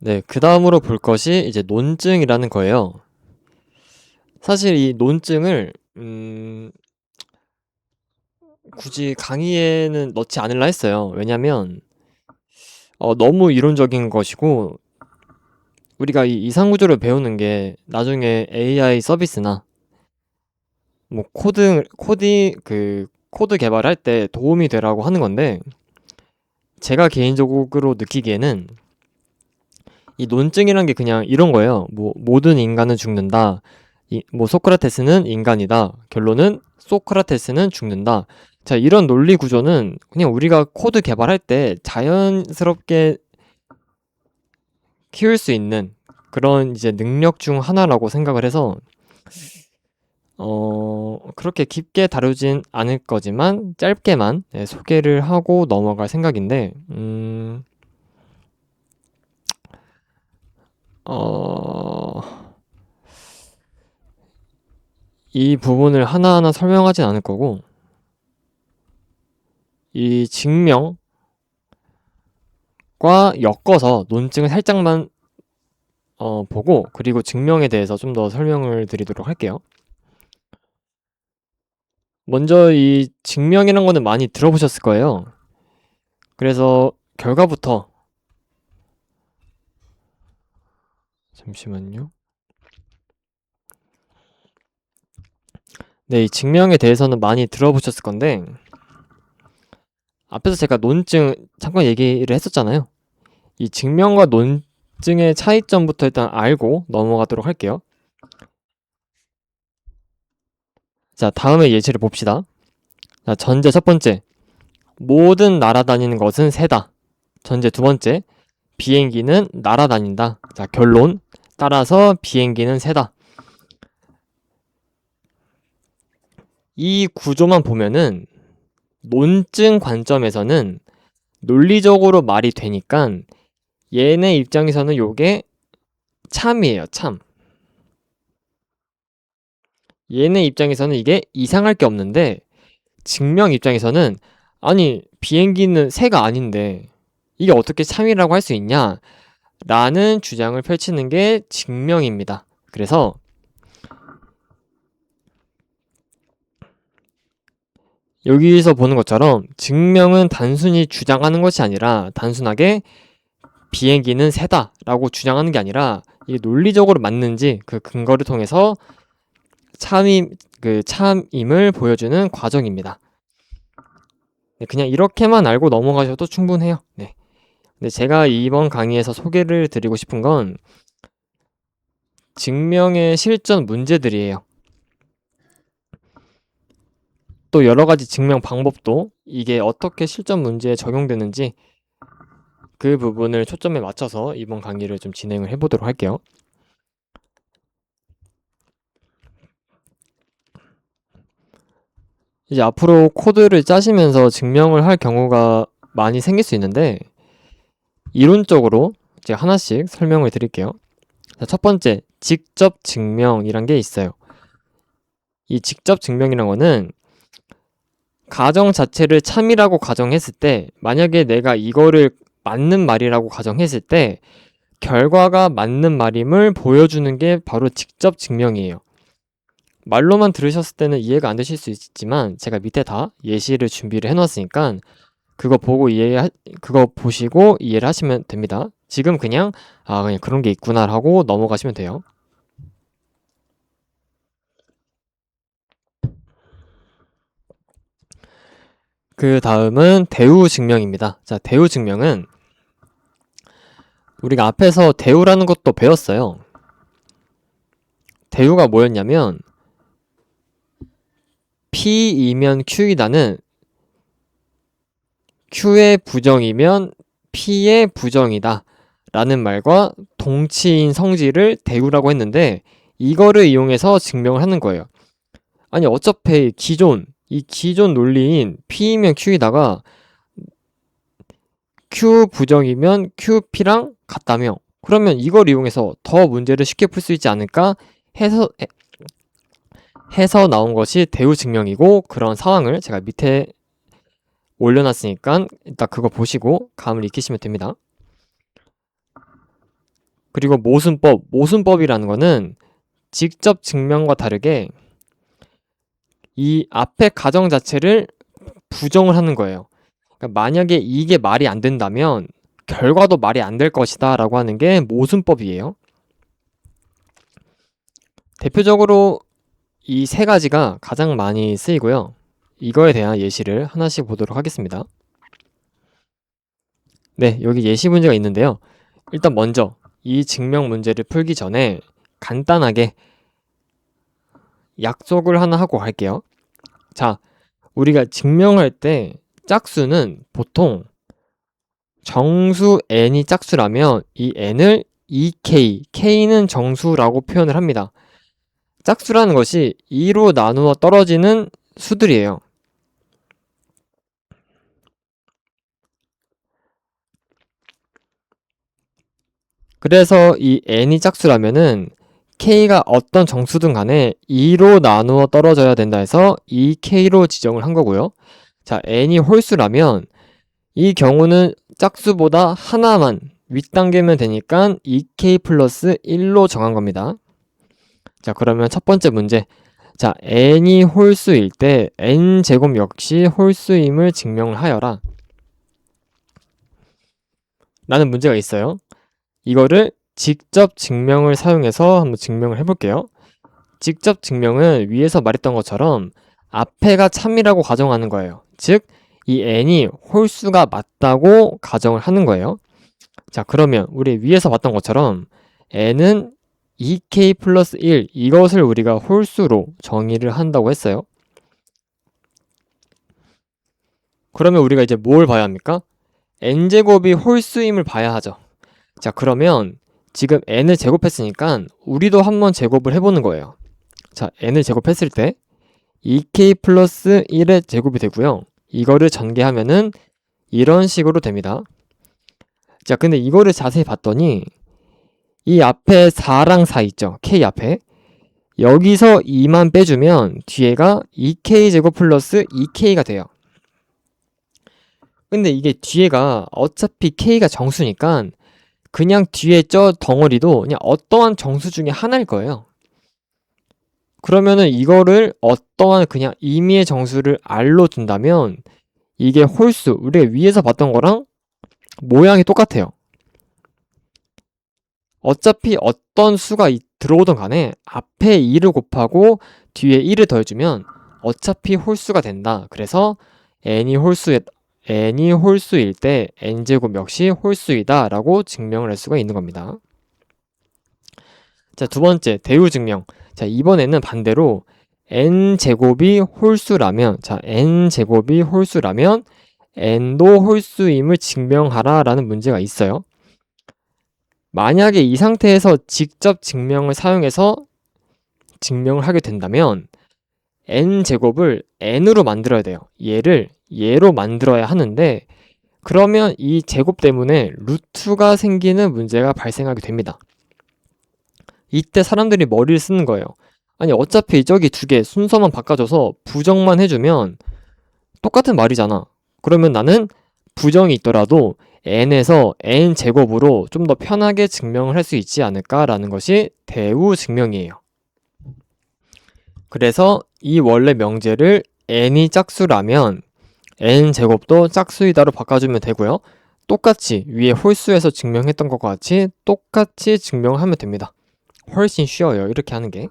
네, 그 다음으로 볼 것이 이제 논증이라는 거예요. 사실 이 논증을 굳이 강의에는 넣지 않으려 했어요. 왜냐면 너무 이론적인 것이고 우리가 이 이상구조를 배우는 게 나중에 AI 서비스나 뭐 코드 개발할 때 도움이 되라고 하는 건데, 제가 개인적으로 느끼기에는 이 논증이란 게 그냥 이런 거예요. 뭐 모든 인간은 죽는다. 뭐 소크라테스는 인간이다. 결론은 소크라테스는 죽는다. 자, 이런 논리 구조는 그냥 우리가 코드 개발할 때 자연스럽게 키울 수 있는 그런 이제 능력 중 하나라고 생각을 해서 그렇게 깊게 다루진 않을 거지만 짧게만 소개를 하고 넘어갈 생각인데, 어, 이 부분을 하나하나 설명하진 않을 거고, 이 증명과 엮어서 논증을 살짝만 보고, 그리고 증명에 대해서 좀 더 설명을 드리도록 할게요. 먼저 이 증명이란 거는 많이 들어보셨을 거예요. 그래서 결과부터, 잠시만요. 네, 이 증명에 대해서는 많이 들어보셨을 건데, 앞에서 제가 논증 잠깐 얘기를 했었잖아요. 이 증명과 논증의 차이점부터 일단 알고 넘어가도록 할게요. 자, 다음에 예시를 봅시다. 자, 전제 첫 번째. 모든 날아다니는 것은 새다. 전제 두 번째. 비행기는 날아다닌다. 자, 결론. 따라서 비행기는 새다. 이 구조만 보면은 논증 관점에서는 논리적으로 말이 되니까 얘네 입장에서는 요게 참이에요, 참. 얘네 입장에서는 이게 이상할 게 없는데, 증명 입장에서는 아니 비행기는 새가 아닌데 이게 어떻게 참이라고 할 수 있냐 라는 주장을 펼치는 게 증명입니다. 그래서 여기서 보는 것처럼 증명은 단순히 주장하는 것이 아니라 단순하게 비행기는 새다 라고 주장하는 게 아니라 이게 논리적으로 맞는지 그 근거를 통해서 참임을 보여주는 과정입니다. 네, 그냥 이렇게만 알고 넘어가셔도 충분해요. 네. 근데 제가 이번 강의에서 소개를 드리고 싶은 건 증명의 실전 문제들이에요. 또 여러 가지 증명 방법도 이게 어떻게 실전 문제에 적용되는지 그 부분을 초점에 맞춰서 이번 강의를 좀 진행을 해보도록 할게요. 이제 앞으로 코드를 짜시면서 증명을 할 경우가 많이 생길 수 있는데, 이론적으로 이제 하나씩 설명을 드릴게요. 자, 첫 번째, 직접 증명이란 게 있어요. 이 직접 증명이란 거는 가정 자체를 참이라고 가정했을 때, 만약에 내가 이거를 맞는 말이라고 가정했을 때 결과가 맞는 말임을 보여주는 게 바로 직접 증명이에요. 말로만 들으셨을 때는 이해가 안 되실 수 있지만 제가 밑에 다 예시를 준비를 해놨으니까 그거 보시고 이해를 하시면 됩니다. 지금 그냥 그냥 그런 게 있구나 하고 넘어가시면 돼요. 그 다음은 대우 증명입니다. 자, 대우 증명은 우리가 앞에서 대우라는 것도 배웠어요. 대우가 뭐였냐면 P이면 Q이다는 Q의 부정이면 P의 부정이다 라는 말과 동치인 성질을 대우라고 했는데, 이거를 이용해서 증명을 하는 거예요. 아니 어차피 이 기존 논리인 P이면 Q이다가 Q 부정이면 QP랑 같다며, 그러면 이걸 이용해서 더 문제를 쉽게 풀 수 있지 않을까 해서 나온 것이 대우 증명이고, 그런 상황을 제가 밑에 올려놨으니까 일단 그거 보시고 감을 익히시면 됩니다. 그리고 모순법이라는 거는 직접 증명과 다르게 이 앞에 가정 자체를 부정을 하는 거예요. 그러니까 만약에 이게 말이 안 된다면 결과도 말이 안 될 것이다 라고 하는 게 모순법이에요. 대표적으로 이 세 가지가 가장 많이 쓰이고요. 이거에 대한 예시를 하나씩 보도록 하겠습니다. 네, 여기 예시 문제가 있는데요. 일단 먼저 이 증명 문제를 풀기 전에 간단하게 약속을 하나 하고 갈게요. 자, 우리가 증명할 때 짝수는 보통 정수 n이 짝수라면 이 n을 2k, k는 정수라고 표현을 합니다. 짝수라는 것이 2로 나누어 떨어지는 수들이에요. 그래서 이 n이 짝수라면은 k가 어떤 정수든 간에 2로 나누어 떨어져야 된다 해서 2k로 지정을 한 거고요. 자, n이 홀수라면 이 경우는 짝수보다 하나만 윗단계면 되니까 2k 플러스 1로 정한 겁니다. 자, 그러면 첫 번째 문제. 자, n이 홀수일 때 n제곱 역시 홀수임을 증명을 하여라. 라는 문제가 있어요. 이거를 직접 증명을 사용해서 한번 증명을 해볼게요. 직접 증명은 위에서 말했던 것처럼 앞에가 참이라고 가정하는 거예요. 즉, 이 n이 홀수가 맞다고 가정을 하는 거예요. 자, 그러면 우리 위에서 봤던 것처럼 n은 2k 플러스 1 이것을 우리가 홀수로 정의를 한다고 했어요. 그러면 우리가 이제 뭘 봐야 합니까? n제곱이 홀수임을 봐야 하죠. 자, 그러면 지금 n을 제곱했으니까 우리도 한번 제곱을 해보는 거예요. 자, n을 제곱했을 때 2k 플러스 1의 제곱이 되고요. 이거를 전개하면은 이런 식으로 됩니다. 자, 근데 이거를 자세히 봤더니 이 앞에 4랑 4 있죠? k 앞에. 여기서 2만 빼주면 뒤에가 2k 제곱 플러스 2k가 돼요. 근데 이게 뒤에가 어차피 k가 정수니까 그냥 뒤에 저 덩어리도 그냥 어떠한 정수 중에 하나일 거예요. 그러면은 이거를 어떠한 그냥 임의의 정수를 r로 둔다면 이게 홀수, 우리가 위에서 봤던 거랑 모양이 똑같아요. 어차피 어떤 수가 들어오던 간에 앞에 2를 곱하고 뒤에 1을 더해주면 어차피 홀수가 된다. 그래서 n이 홀수일 때 n제곱 역시 홀수이다 라고 증명을 할 수가 있는 겁니다. 자, 두 번째 대우 증명. 자, 이번에는 반대로 n제곱이 홀수라면 n도 홀수임을 증명하라 라는 문제가 있어요. 만약에 이 상태에서 직접 증명을 사용해서 증명을 하게 된다면 n제곱을 n으로 만들어야 돼요. 얘를 얘로 만들어야 하는데 그러면 이 제곱 때문에 루트가 생기는 문제가 발생하게 됩니다. 이때 사람들이 머리를 쓰는 거예요. 아니 어차피 저기 두 개 순서만 바꿔줘서 부정만 해주면 똑같은 말이잖아. 그러면 나는 부정이 있더라도 n에서 n제곱으로 좀 더 편하게 증명을 할 수 있지 않을까라는 것이 대우 증명이에요. 그래서 이 원래 명제를 n이 짝수라면 n제곱도 짝수이다로 바꿔주면 되고요. 똑같이 위에 홀수에서 증명했던 것과 같이 똑같이 증명하면 됩니다. 훨씬 쉬워요. 이렇게 하는 게.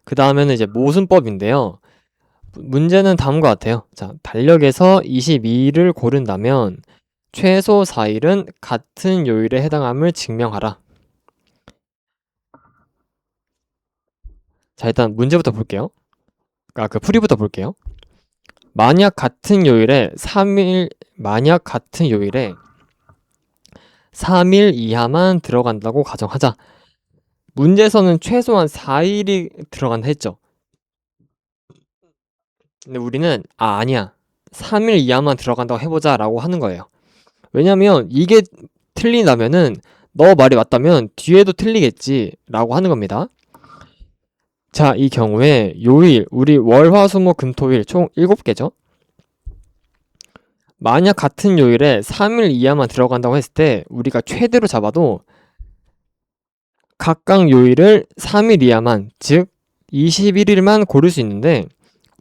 그 다음에는 이제 모순법인데요. 문제는 다음과 같아요. 자, 달력에서 22일을 고른다면 최소 4일은 같은 요일에 해당함을 증명하라. 자, 일단 문제부터 볼게요. 풀이부터 볼게요. 만약 같은 요일에 3일 이하만 들어간다고 가정하자. 문제에서는 최소한 4일이 들어간다 했죠. 근데 우리는 아니야. 3일 이하만 들어간다고 해보자 라고 하는 거예요. 왜냐면 이게 틀린다면은 너 말이 맞다면 뒤에도 틀리겠지 라고 하는 겁니다. 자, 이 경우에 요일, 우리 월, 화, 수, 목, 금, 토, 일 총 7개죠. 만약 같은 요일에 3일 이하만 들어간다고 했을 때 우리가 최대로 잡아도 각각 요일을 3일 이하만, 즉 21일만 고를 수 있는데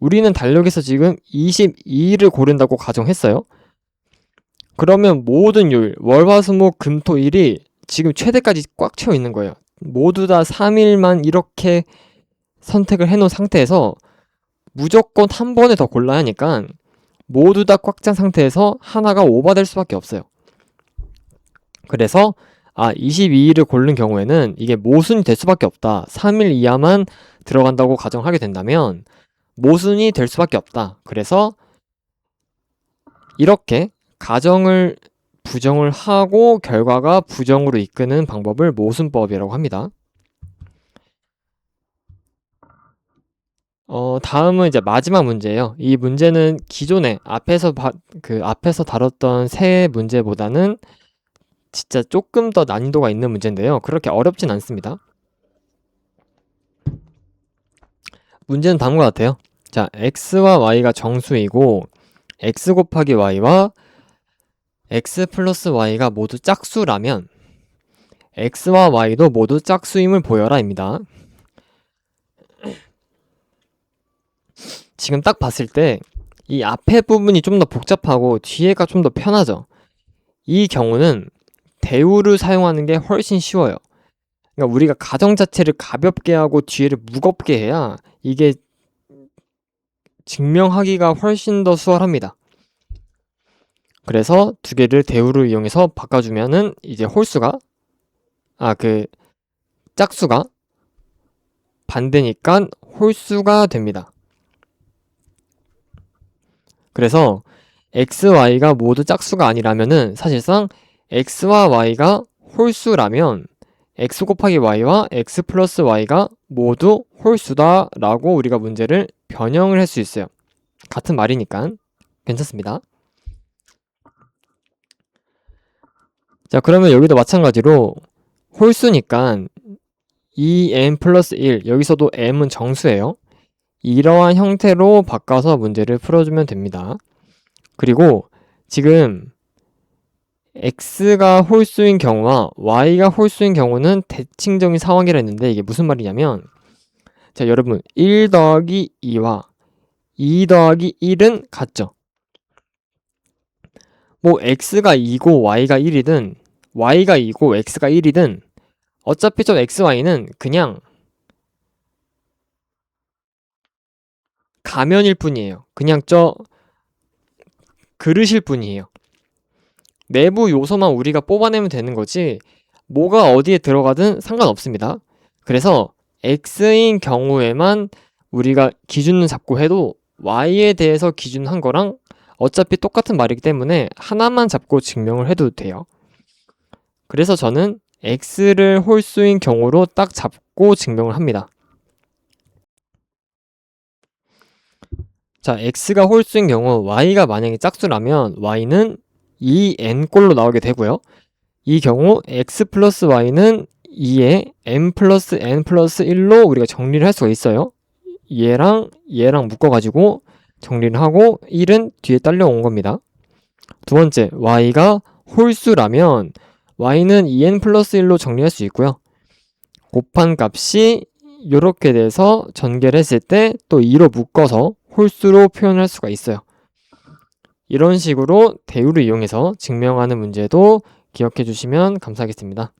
우리는 달력에서 지금 22일을 고른다고 가정했어요. 그러면 모든 요일, 월, 화, 수, 목, 금, 토, 일이 지금 최대까지 꽉 채워 있는 거예요. 모두 다 3일만 이렇게 선택을 해놓은 상태에서 무조건 한 번에 더 골라야 하니까 모두 다 꽉 찬 상태에서 하나가 오버될 수밖에 없어요. 그래서 22일을 고른 경우에는 이게 모순이 될 수밖에 없다. 3일 이하만 들어간다고 가정하게 된다면 모순이 될 수밖에 없다. 그래서 이렇게 가정을 부정을 하고 결과가 부정으로 이끄는 방법을 모순법이라고 합니다. 다음은 이제 마지막 문제예요. 이 문제는 기존에 앞에서 다뤘던 세 문제보다는 진짜 조금 더 난이도가 있는 문제인데요. 그렇게 어렵진 않습니다. 문제는 다음과 같아요. 자, x와 y가 정수이고 x 곱하기 y와 x 플러스 y가 모두 짝수라면 x와 y도 모두 짝수임을 보여라 입니다. 지금 딱 봤을 때 이 앞에 부분이 좀 더 복잡하고 뒤에가 좀 더 편하죠. 이 경우는 대우를 사용하는 게 훨씬 쉬워요. 그러니까 우리가 가정 자체를 가볍게 하고 뒤에를 무겁게 해야 이게 증명하기가 훨씬 더 수월합니다. 그래서 두 개를 대우를 이용해서 바꿔주면은 이제 홀수가 짝수가 반대니까 홀수가 됩니다. 그래서 x, y가 모두 짝수가 아니라면은 사실상 x와 y가 홀수라면 x 곱하기 y와 x 플러스 y가 모두 홀수다 라고 우리가 문제를 변형을 할 수 있어요. 같은 말이니까 괜찮습니다. 자, 그러면 여기도 마찬가지로 홀수니까 2m 플러스 1, 여기서도 m은 정수예요. 이러한 형태로 바꿔서 문제를 풀어주면 됩니다. 그리고 지금 x가 홀수인 경우와 y가 홀수인 경우는 대칭적인 상황이라 했는데 이게 무슨 말이냐면, 자, 여러분 1 더하기 2와 2 더하기 1은 같죠? 뭐 x가 2고 y가 1이든 y가 2고 x가 1이든 어차피 저 x, y는 그냥 가면일 뿐이에요. 그냥 저 그릇일 뿐이에요. 내부 요소만 우리가 뽑아내면 되는 거지 뭐가 어디에 들어가든 상관없습니다. 그래서 x인 경우에만 우리가 기준을 잡고 해도 y에 대해서 기준한 거랑 어차피 똑같은 말이기 때문에 하나만 잡고 증명을 해도 돼요. 그래서 저는 x를 홀수인 경우로 딱 잡고 증명을 합니다. 자, x가 홀수인 경우 y가 만약에 짝수라면 y는 2n꼴로 나오게 되고요. 이 경우 x 플러스 y는 2에 m 플러스 n 플러스 1로 우리가 정리를 할 수가 있어요. 얘랑 묶어가지고 정리를 하고 1은 뒤에 딸려온 겁니다. 두 번째, y가 홀수라면 y는 2n 플러스 1로 정리할 수 있고요. 곱한 값이 이렇게 돼서 전개를 했을 때 또 2로 묶어서 홀수로 표현할 수가 있어요. 이런 식으로 대우를 이용해서 증명하는 문제도 기억해 주시면 감사하겠습니다.